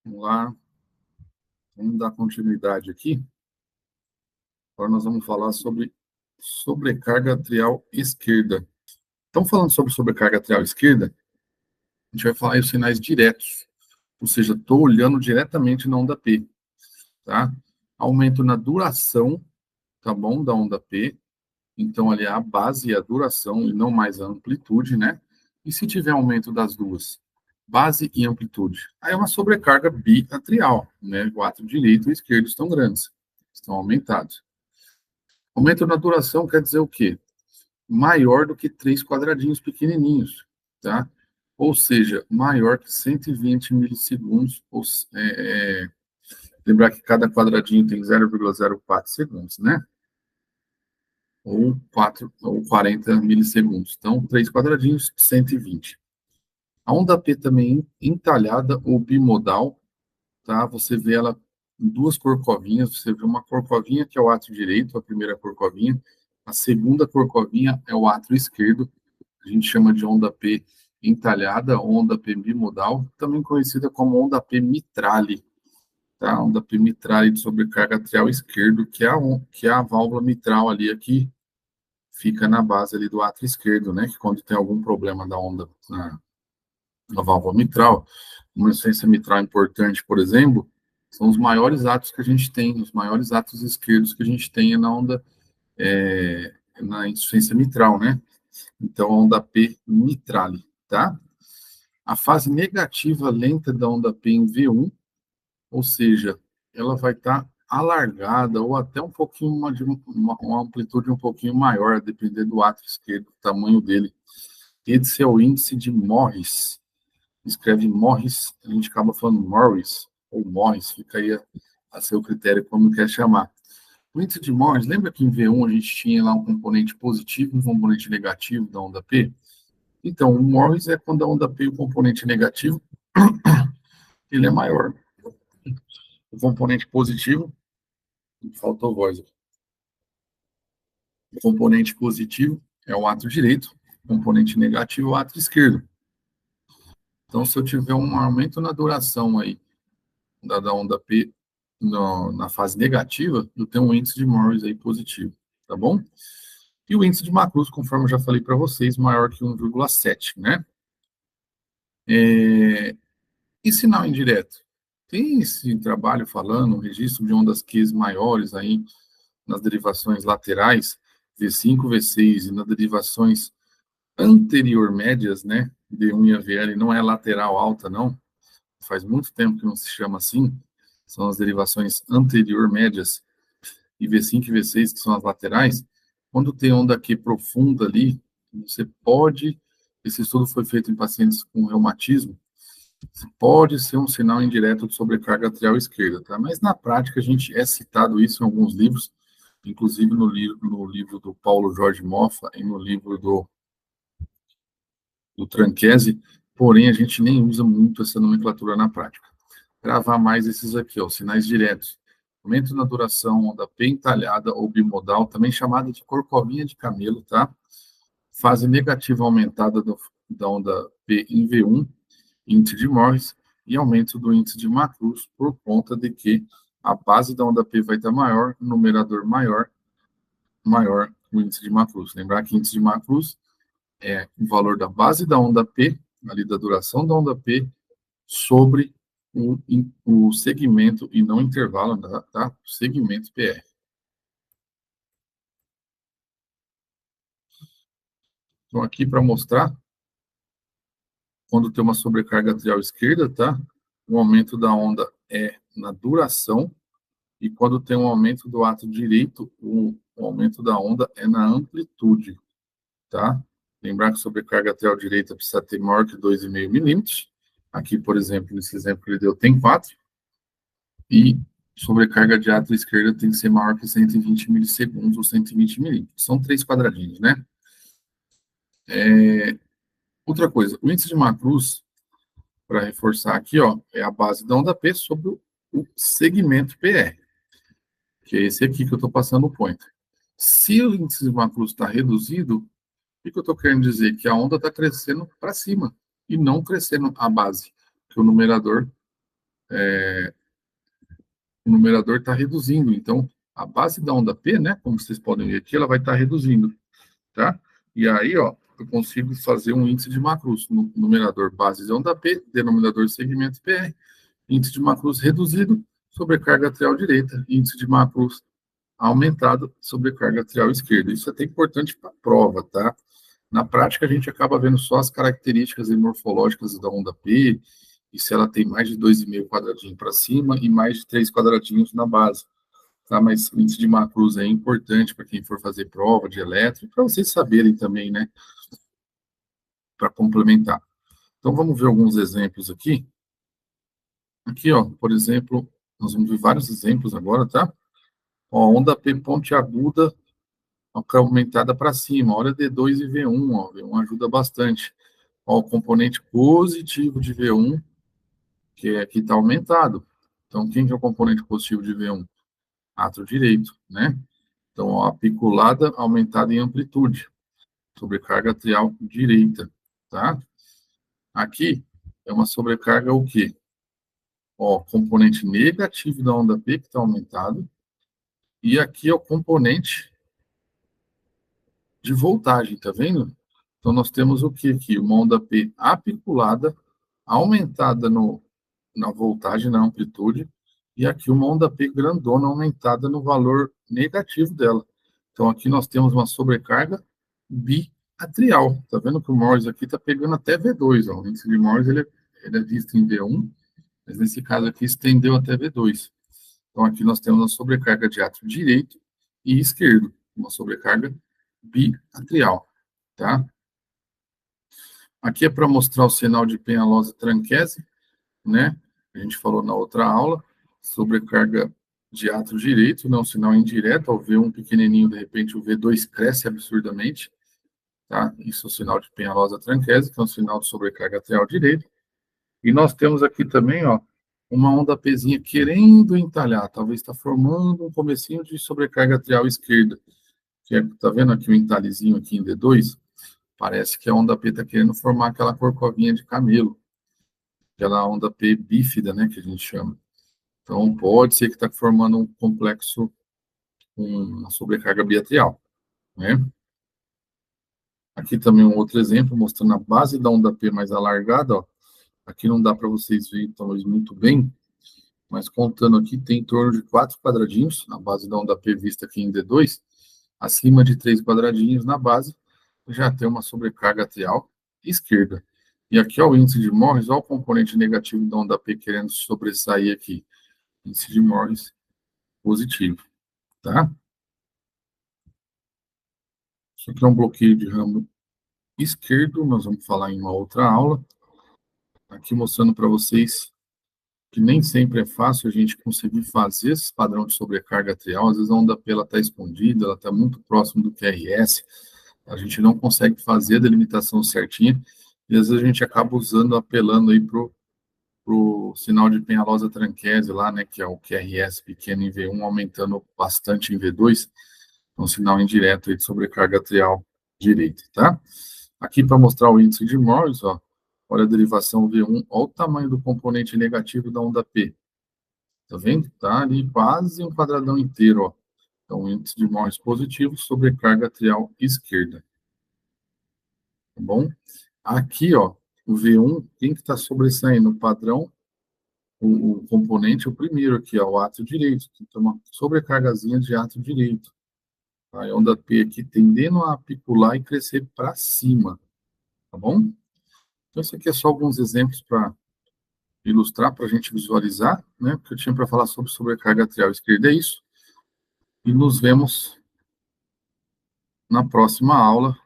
Vamos lá, vamos dar continuidade aqui. Agora nós vamos falar sobre sobrecarga atrial esquerda. Então, falando sobre sobrecarga atrial esquerda, a gente vai falar os sinais diretos, ou seja, estou olhando diretamente na onda P, tá? Aumento na duração, tá bom, da onda P. Então, ali é a base e a duração, e não mais a amplitude, né? E se tiver aumento das duas, base e amplitude, aí é uma sobrecarga biatrial, né? O átrio direito e o esquerdo estão grandes, estão aumentados. Aumento na duração quer dizer o quê? Maior do que 3 quadradinhos pequenininhos, tá? Ou seja, maior que 120 milissegundos. Lembrar que cada quadradinho tem 0,04 segundos, né? Ou 40 milissegundos. Então, 3 quadradinhos, 120. A onda P também entalhada ou bimodal, tá? Você vê ela em duas corcovinhas. Você vê uma corcovinha que é o átrio direito, a primeira corcovinha. A segunda corcovinha é o átrio esquerdo. A gente chama de onda P entalhada, onda P bimodal, também conhecida como onda P mitrale, tá? Onda P mitrale de sobrecarga atrial esquerdo, que é a válvula mitral ali aqui, fica na base ali do átrio esquerdo, né? Que quando tem algum problema da onda na válvula mitral, uma insuficiência mitral importante, por exemplo, são os maiores atos que a gente tem, os maiores atos esquerdos que a gente tem na onda, na insuficiência mitral, né? Então, a onda P mitrale, tá? A fase negativa lenta da onda P em V1, ou seja, ela vai estar alargada ou até um pouquinho uma amplitude um pouquinho maior, a depender do átrio esquerdo, o tamanho dele. Esse é o índice de Morris. Escreve Morris, a gente acaba falando Morris ou Morris, fica aí a seu critério como quer chamar. O índice de Morris, lembra que em V1 a gente tinha lá um componente positivo e um componente negativo da onda P? Então, o Morris é quando a onda P, o componente negativo, ele é maior. O componente positivo, faltou voz aqui. O componente positivo é o átrio direito, o componente negativo é o átrio esquerdo. Então, se eu tiver um aumento na duração aí da onda P na fase negativa, eu tenho um índice de Morris aí positivo, tá bom? E o índice de Macruz, conforme eu já falei para vocês, maior que 1,7, né? E sinal indireto? Tem esse trabalho falando, registro de ondas Q maiores aí nas derivações laterais, V5, V6, e nas derivações anterior médias, né? D1 e AVL, não é lateral alta, não. Faz muito tempo que não se chama assim. São as derivações anterior médias e V5 e V6, que são as laterais. Quando tem onda Q profunda ali, você pode. Esse estudo foi feito em pacientes com reumatismo. Pode ser um sinal indireto de sobrecarga atrial esquerda, tá? Mas na prática a gente é citado isso em alguns livros, inclusive no livro do Paulo Jorge Moffa e no livro do Tranchese, porém a gente nem usa muito essa nomenclatura na prática. Gravar mais esses aqui, ó, sinais diretos. Aumento na duração, onda P entalhada ou bimodal, também chamada de corcovinha de camelo, tá? Fase negativa aumentada da onda P em V1, índice de Morris, e aumento do índice de Macruz por conta de que a base da onda P vai estar maior, o numerador maior o índice de Macruz. Lembrar que índice de Macruz é o valor da base da onda P, ali da duração da onda P, sobre o segmento, e não intervalo, tá? Segmento PR. Então, aqui para mostrar, quando tem uma sobrecarga atrial esquerda, tá? O aumento da onda é na duração, e quando tem um aumento do átrio direito, o aumento da onda é na amplitude, tá? Lembrar que sobrecarga atrial direita precisa ter maior que 2,5 milímetros. Aqui, por exemplo, nesse exemplo que ele deu, tem 4. E sobrecarga de átrio esquerda tem que ser maior que 120 milissegundos ou 120 milímetros. São 3 quadradinhos, né? Outra coisa, o índice de Macruz, para reforçar aqui, ó, é a base da onda P sobre o segmento PR, que é esse aqui que eu estou passando o pointer. Se o índice de Macruz está reduzido, o que eu estou querendo dizer? Que a onda está crescendo para cima e não crescendo a base, que o numerador o numerador está reduzindo. Então, a base da onda P, né, como vocês podem ver aqui, ela vai estar reduzindo, tá? E aí, ó, eu consigo fazer um índice de Macruz no numerador base de onda P, denominador segmento PR, índice de Macruz reduzido, sobrecarga atrial direita, índice de Macruz aumentado, sobrecarga atrial esquerda. Isso é até importante para a prova, tá? Na prática, a gente acaba vendo só as características morfológicas da onda P, e se ela tem mais de 2,5 quadradinhos para cima e mais de 3 quadradinhos na base. Tá? Mas o índice de Macruz é importante para quem for fazer prova de elétrico, para vocês saberem também, né? Para complementar. Então, vamos ver alguns exemplos aqui. Aqui, ó, por exemplo, nós vamos ver vários exemplos agora, tá? Ó, onda P pontiaguda, aumentada para cima. Olha D2 e V1, ó. V1 ajuda bastante. Ó, o componente positivo de V1, que aqui está aumentado. Então, quem que é o componente positivo de V1? Átrio direito, né? Então, ó, apiculada aumentada em amplitude, sobrecarga atrial direita, tá? Aqui é uma sobrecarga o quê? Ó, componente negativo da onda P que está aumentado, e aqui é o componente de voltagem, tá vendo? Então, nós temos o que aqui? Uma onda P apiculada, aumentada na voltagem, na amplitude, e aqui uma onda P grandona aumentada no valor negativo dela. Então, aqui nós temos uma sobrecarga biatrial. Tá vendo que o Morse aqui está pegando até V2, ó. O índice de Morse ele é visto em V1, mas nesse caso aqui estendeu até V2. Então, aqui nós temos uma sobrecarga de átrio direito e esquerdo, uma sobrecarga biatrial, tá? Aqui é para mostrar o sinal de Penhalose-Tranchese, né? A gente falou na outra aula, sobrecarga de átrio direito, não, sinal indireto, ao V1 pequenininho, de repente o V2 cresce absurdamente, tá? Isso é o sinal de Penhalose-Tranchese, que é um sinal de sobrecarga atrial direito. E nós temos aqui também, ó, uma onda Pzinha querendo entalhar, talvez está formando um comecinho de sobrecarga atrial esquerda, que é, tá vendo aqui o entalhezinho aqui em D2? Parece que a onda P está querendo formar aquela corcovinha de camelo, aquela onda P bífida, né, que a gente chama. Então, pode ser que está formando um complexo, uma sobrecarga biatrial, né? Aqui também um outro exemplo, mostrando a base da onda P mais alargada, ó. Aqui não dá para vocês verem, talvez, muito bem, mas contando aqui, tem em torno de 4 quadradinhos, a base da onda P vista aqui em D2, acima de 3 quadradinhos na base, já tem uma sobrecarga atrial esquerda. E aqui, ó, o índice de Morris, ó, o componente negativo da onda P querendo sobressair aqui. Índice de Morris positivo, tá? Isso aqui é um bloqueio de ramo esquerdo, nós vamos falar em uma outra aula. Aqui mostrando para vocês que nem sempre é fácil a gente conseguir fazer esse padrão de sobrecarga atrial. Às vezes a onda P está escondida, ela está muito próximo do QRS, a gente não consegue fazer a delimitação certinha, e às vezes a gente acaba usando, apelando aí para o sinal de Penhalose-Tranchese lá, né, que é o QRS pequeno em V1, aumentando bastante em V2, um sinal indireto aí de sobrecarga atrial direita, tá? Aqui para mostrar o índice de Morris, ó, olha a derivação V1, olha o tamanho do componente negativo da onda P. Tá vendo? Tá ali quase um quadradão inteiro, ó. Então, índice de Morris positivo, sobrecarga atrial esquerda. Tá bom? Aqui, ó, o V1, quem que está sobressaindo? O padrão, o componente, o primeiro aqui, ó, o átrio direito. Tem uma sobrecargazinha de átrio direito. Tá? A onda P aqui tendendo a apicular e crescer para cima. Tá bom? Então, isso aqui é só alguns exemplos para ilustrar, para a gente visualizar, né? O que eu tinha para falar sobre sobrecarga atrial esquerda é isso. E nos vemos na próxima aula